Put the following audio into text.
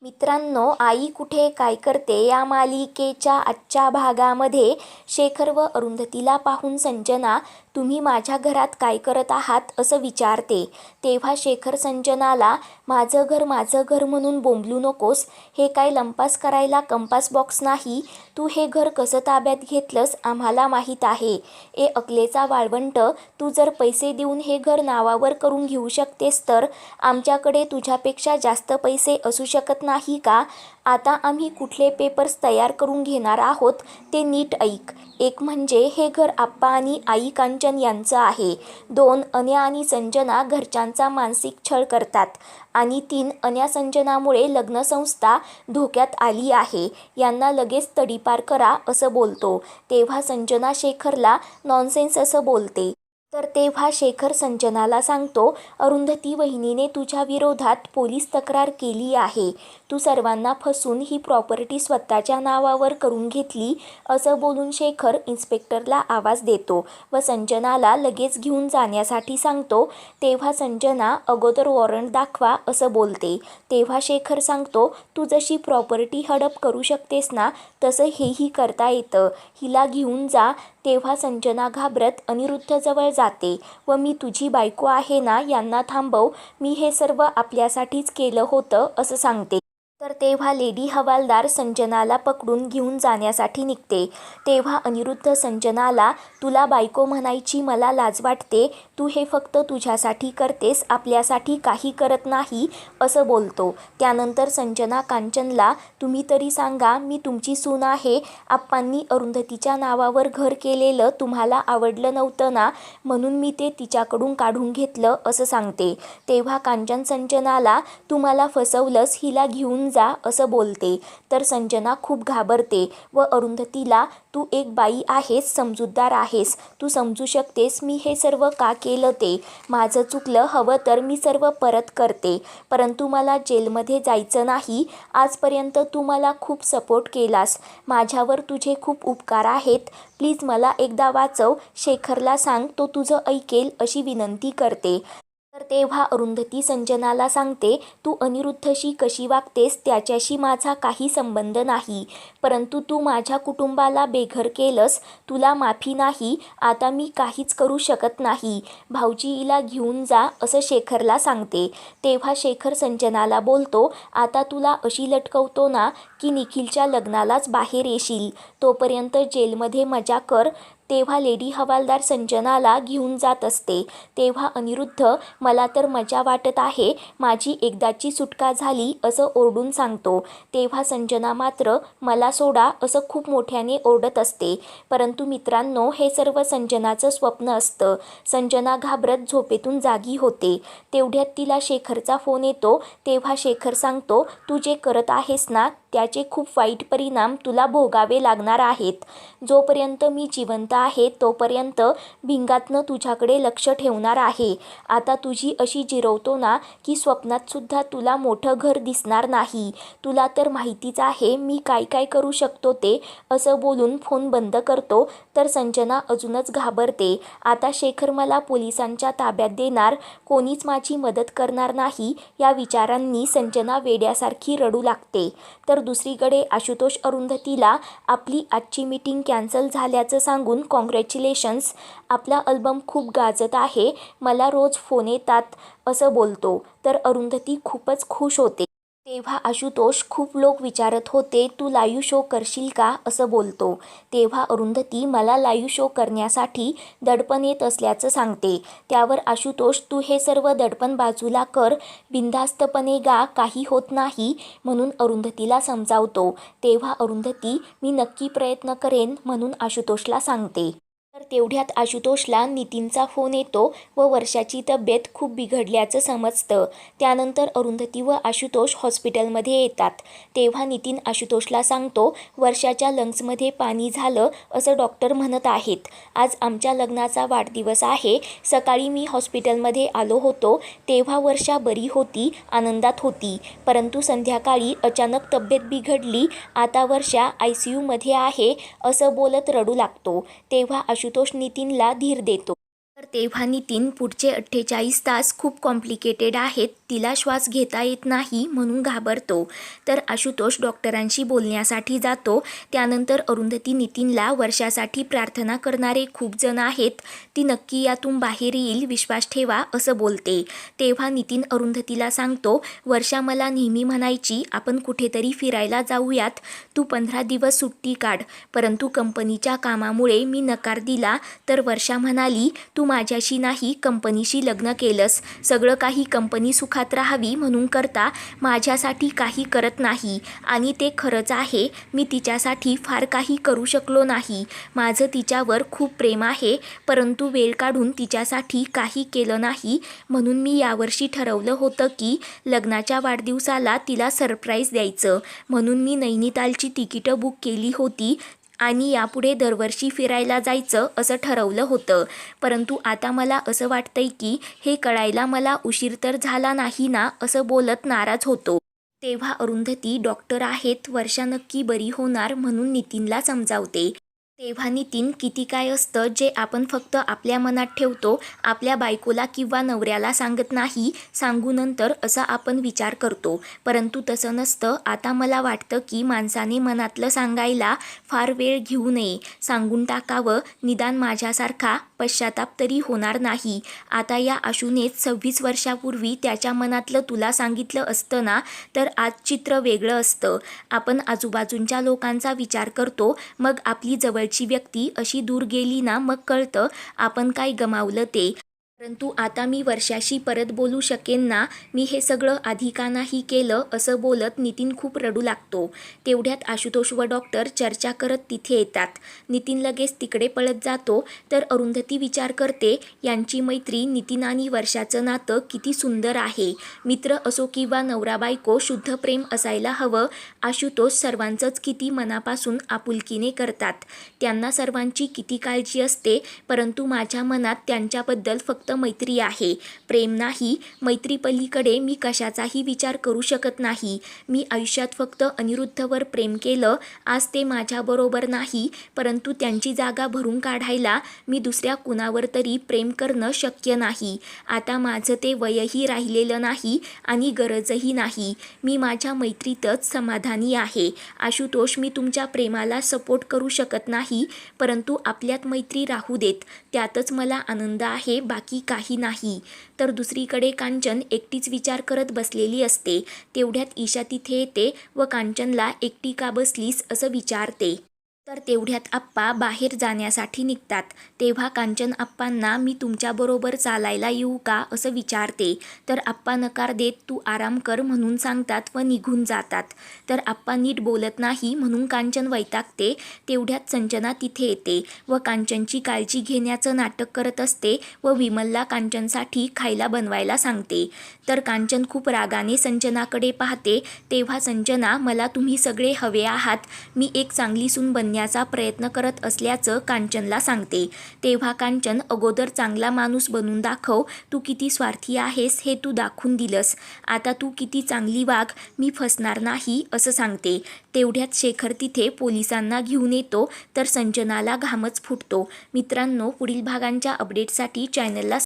मित्रांनो, आई कुठे काय करते या मालिकेच्या आजच्या भागामध्ये शेखर व अरुंधतीला पाहून संजना तुम्ही माझ्या घरात काय करत आहात असं विचारते. तेव्हा शेखर संजनाला माझं घर म्हणून बोंबलू नकोस. हे काय लंपास करायला कंपास बॉक्स नाही. तू हे घर कसं ताब्यात घेतलंस आम्हाला माहीत आहे. अकलेचा वाळवंट, तू जर पैसे देऊन हे घर नावावर करून घेऊ शकतेस तर आमच्याकडे तुझ्यापेक्षा जास्त पैसे असू शकत नाही का? आता आम्ही कुठले पेपर्स तयार करून घेणार आहोत ते नीट ऐक. एक म्हणजे हे घर आप्पा आणि आई कांचन यांचं आहे. 2 अन्या आणि संजना घरच्यांचा मानसिक छळ करतात. आणि 3 अन्या संजनामुळे लग्नसंस्था धोक्यात आली आहे. यांना लगेच तडीपार करा असं बोलतो. तेव्हा संजना शेखरला नॉनसेन्स असं बोलते. तर तेव्हा शेखर संजनाला सांगतो, अरुंधती वहिनीने तुझ्या विरोधात पोलीस तक्रार केली आहे. तू सर्वांना फसून ही प्रॉपर्टी स्वतःच्या नावावर करून घेतली असं बोलून शेखर इन्स्पेक्टरला आवाज देतो व संजनाला लगेच घेऊन जाण्यासाठी सांगतो. तेव्हा संजना अगोदर वॉरंट दाखवा असं बोलते. तेव्हा शेखर सांगतो, तू जशी प्रॉपर्टी हडप करू शकतेस ना तसं हेही करता येतं. हिला घेऊन जा. तेव्हा संजना घाबरत अनिरुद्धजवळ जाते व मी तुझी बायको आहे ना, यांना थांबव. मी हे सर्व आपल्यासाठीच केलं होतं असं सांगते. तर तेव्हा लेडी हवालदार संजनाला पकडून घेऊन जाण्यासाठी निघते. तेव्हा अनिरुद्ध संजनाला, तुला बायको म्हणायची मला लाज वाटते. तू हे फक्त तुझ्यासाठी करतेस, आपल्यासाठी काही करत नाही असं बोलतो. त्यानंतर संजना कांचनला, तुम्ही तरी सांगा, मी तुमची सून आहे. आप्पांनी अरुंधतीच्या नावावर घर केलेलं तुम्हाला आवडलं नव्हतं ना, म्हणून मी ते तिच्याकडून काढून घेतलं असं सांगते. तेव्हा कांचन संजनाला, तू मला फसवलंस, हिला घेऊन जा असं बोलते. तर संजना खूप घाबरते व अरुंधतीला, तू एक बाई आहेस, समजूतदार आहेस, तू समजू शकतेस मी हे सर्व का केलं ते. माझं चुकलं, हवं तर मी सर्व परत करते, परंतु मला जेलमध्ये जायचं नाही. आजपर्यंत तू मला खूप सपोर्ट केलास. माझ्यावर तुझे खूप उपकार आहेत. प्लीज मला एकदा वाचव. शेखरला सांग, तो तुझं ऐकेल अशी विनंती करते. तर तेव्हा अरुंधती संजनाला सांगते, तू अनिरुद्धशी कशी वागतेस त्याच्याशी माझा काही संबंध नाही, परंतु तू माझ्या कुटुंबाला बेघर केलंस. तुला माफी नाही. आता मी काहीच करू शकत नाही. भाऊजीला घेऊन जा असं शेखरला सांगते. तेव्हा शेखर संजनाला बोलतो, आता तुला अशी लटकवतो ना की निखिलच्या लग्नालाच बाहेर येशील. तोपर्यंत जेलमध्ये मजा कर. तेव्हा लेडी हवालदार संजनाला घेऊन जात असते. तेव्हा अनिरुद्ध, मला तर मजा वाटत आहे, माझी एकदाची सुटका झाली असं ओरडून सांगतो. तेव्हा संजना मात्र मला सोडा असं खूप मोठ्याने ओरडत असते. परंतु मित्रांनो, हे सर्व संजनाचं स्वप्न असतं. संजना घाबरत झोपेतून जागी होते. तेवढ्यात तिला शेखरचा फोन येतो. तेव्हा शेखर सांगतो, तू जे करत आहेस ना त्याचे खूप वाईट परिणाम तुला भोगावे लागणार आहेत. जोपर्यंत मी जिवंत आहे तोपर्यंत भिंगातनं तुझ्याकडे लक्ष ठेवणार आहे. आता तुझी अशी जिरवतो ना की स्वप्नात सुद्धा तुला मोठं घर दिसणार नाही. तुला तर माहितीच आहे मी काय काय करू शकतो ते असं बोलून फोन बंद करतो. तर संजना अजूनच घाबरते. आता शेखर मला पोलिसांच्या ताब्यात देणार, कोणीच माझी मदत करणार नाही या विचारांनी संजना वेड्यासारखी रडू लागते. तर दुसरीकडे आशुतोष अरुंधतीला आपली आजची मीटिंग कॅन्सल झाल्याचं सांगून कॉंग्रॅच्युलेशन्स, आपला अल्बम खूप गाजत आहे, मला रोज फोन येतात असं बोलतो. तर अरुंधती खूपच खुश होते. तेव्हा आशुतोष, खूप लोक विचारत होते तू लाईव्ह शो करशील का असं बोलतो. तेव्हा अरुंधती मला लाईव्ह शो करण्यासाठी दडपण येत असल्याचं सांगते. त्यावर आशुतोष, तू हे सर्व दडपण बाजूला कर, बिनधास्तपणे गा, काही होत नाही म्हणून अरुंधतीला समजावतो. तेव्हा अरुंधती, मी नक्की प्रयत्न करेन म्हणून आशुतोषला सांगते. तर तेवढ्यात आशुतोषला नितीनचा फोन येतो व वर्षाची तब्येत खूप बिघडल्याचं समजतं. त्यानंतर अरुंधती व आशुतोष हॉस्पिटलमध्ये येतात. तेव्हा नितीन आशुतोषला सांगतो, वर्षाच्या लंग्समध्ये पाणी झालं असं डॉक्टर म्हणत आहेत. आज आमच्या लग्नाचा वाढदिवस आहे. सकाळी मी हॉस्पिटलमध्ये आलो होतो तेव्हा वर्षा बरी होती, आनंदात होती, परंतु संध्याकाळी अचानक तब्येत बिघडली. आता वर्षा ICUमध्ये आहे असं बोलत रडू लागतो. तेव्हा आशुतोष नितीनला धीर देतो. तर तेव्हा नितीन पुढचे 48 तास खूप कॉम्प्लिकेटेड आहेत, तिला श्वास घेता येत नाही म्हणून घाबरतो. तर आशुतोष डॉक्टरांशी बोलण्यासाठी जातो. त्यानंतर अरुंधती नितीनला वर्षासाठी प्रार्थना करणारे खूप जण आहेत, ती नक्की यातून बाहेर येईल, विश्वास ठेवा असं बोलते. तेव्हा नितीन अरुंधतीला सांगतो, वर्षा मला नेहमी म्हणायची आपण कुठेतरी फिरायला जाऊयात, तू 15 दिवस सुट्टी काढ, परंतु कंपनीच्या कामामुळे मी नकार दिला. तर वर्षा म्हणाली, तू माझ्याशी नाही कंपनीशी लग्न केलंस, सगळं काही कंपनी सुखात राहावी म्हणून करता, माझ्यासाठी काही करत नाही. आणि ते खरंच आहे, मी तिच्यासाठी फार काही करू शकलो नाही. माझं तिच्यावर खूप प्रेम आहे, परंतु वेळ काढून तिच्यासाठी काही केलं नाही. म्हणून मी यावर्षी ठरवलं होतं की लग्नाच्या वाढदिवसाला तिला सरप्राईज द्यायचं, म्हणून मी नैनितालची तिकीटं बुक केली होती आणि यापुढे दरवर्षी फिरायला जायचं असं ठरवलं होतं. परंतु आता मला असं वाटतंय की हे कळायला मला उशीर तर झाला नाही ना, असं बोलत नाराज होतो. तेव्हा अरुंधती डॉक्टर आहेत, वर्षा नक्की बरी होणार म्हणून नितीनला समजावते. तेव्हा नितीन, किती काय असतं जे आपण फक्त आपल्या मनात ठेवतो, आपल्या बायकोला किंवा नवऱ्याला सांगत नाही, सांगू नंतर असा आपण विचार करतो, परंतु तसं नसतं. आता मला वाटतं की माणसाने मनातलं सांगायला फार वेळ घेऊ नये, सांगून टाकावं, निदान माझ्यासारखा पश्चाताप तरी होणार नाही. आता या आशूनेच 26 वर्षापूर्वी त्याच्या मनातलं तुला सांगितलं असतं ना, तर आज चित्र वेगळं असतं. आपण आजूबाजूच्या लोकांचा विचार करतो, मग आपली जवळची व्यक्ती अशी दूर गेली ना, मग कळतं आपण काय गमावलं ते. परंतु आता मी वर्षाशी परत बोलू शकेन ना, मी हे सगळं आधी का नाही केलं, असं बोलत नितीन खूप रडू लागतो. तेवढ्यात आशुतोष व डॉक्टर चर्चा करत तिथे येतात. नितीन लगेच तिकडे पळत जातो. तर अरुंधती विचार करते, यांची मैत्री, नितीन आणि वर्षाचं नातं किती सुंदर आहे. मित्र असो किंवा नवरा बायको, शुद्ध प्रेम असायला हवं. आशुतोष सर्वांचंच किती मनापासून आपुलकीने करतात, त्यांना सर्वांची किती काळजी असते, परंतु माझ्या मनात त्यांच्याबद्दल फक्त मैत्री आहे, प्रेम नाही. मैत्री पलीकडे मी कशाचाही विचार करू शकत नाही. मी आयुष्यात फक्त अनिरुद्धवर प्रेम केलं. आज ते माझ्याबरोबर नाही, परंतु त्यांची जागा भरून काढायला मी दुसऱ्या कुणावर तरी प्रेम करणं शक्य नाही. आता माझं ते वयही राहिलेलं नाही आणि गरजही नाही. मी माझ्या मैत्रीतच समाधानी आहे. आशुतोष, मी तुमच्या प्रेमाला सपोर्ट करू शकत नाही, परंतु आपल्यात मैत्री राहू देत, त्यातच मला आनंद आहे, बाकी काही नाही. तर दुसरीकडे कांचन एकटीच विचार करत बसलेली असते. तेवढ्यात ईशा तिथे येते व कांचनला एकटी का बसलीस असं विचारते. तर तेवढ्यात आप्पा बाहेर जाण्यासाठी निघतात. तेव्हा कांचन आप्पांना, मी तुमच्याबरोबर चालायला येऊ का असं विचारते. तर आप्पा नकार देत, तू आराम कर म्हणून सांगतात व निघून जातात. तर आप्पा नीट बोलत नाही म्हणून कांचन वैतागते. तेवढ्यात संजना तिथे येते व कांचनची काळजी घेण्याचं नाटक करत असते व विमलला कांचनसाठी खायला बनवायला सांगते. तर कांचन खूप रागाने संजनाकडे पाहते. तेव्हा संजना, मला तुम्ही सगळे हवे आहात, मी एक चांगली सून बनण्याचा प्रयत्न करत असल्याचं कांचनला सांगते. तेव्हा कांचन, अगोदर चांगला माणूस बनून दाखव, तू किती स्वार्थी आहेस हे तू दाखवून दिलंस, आता तू किती चांगली वाग, मी फसणार नाही असं सांगते. तेवढ्यात शेखर तिथे पोलिसांना घेऊन येतो. तर संजनाला घामच फुटतो. मित्रांनो, पुढील भागांच्या अपडेटसाठी चॅनलला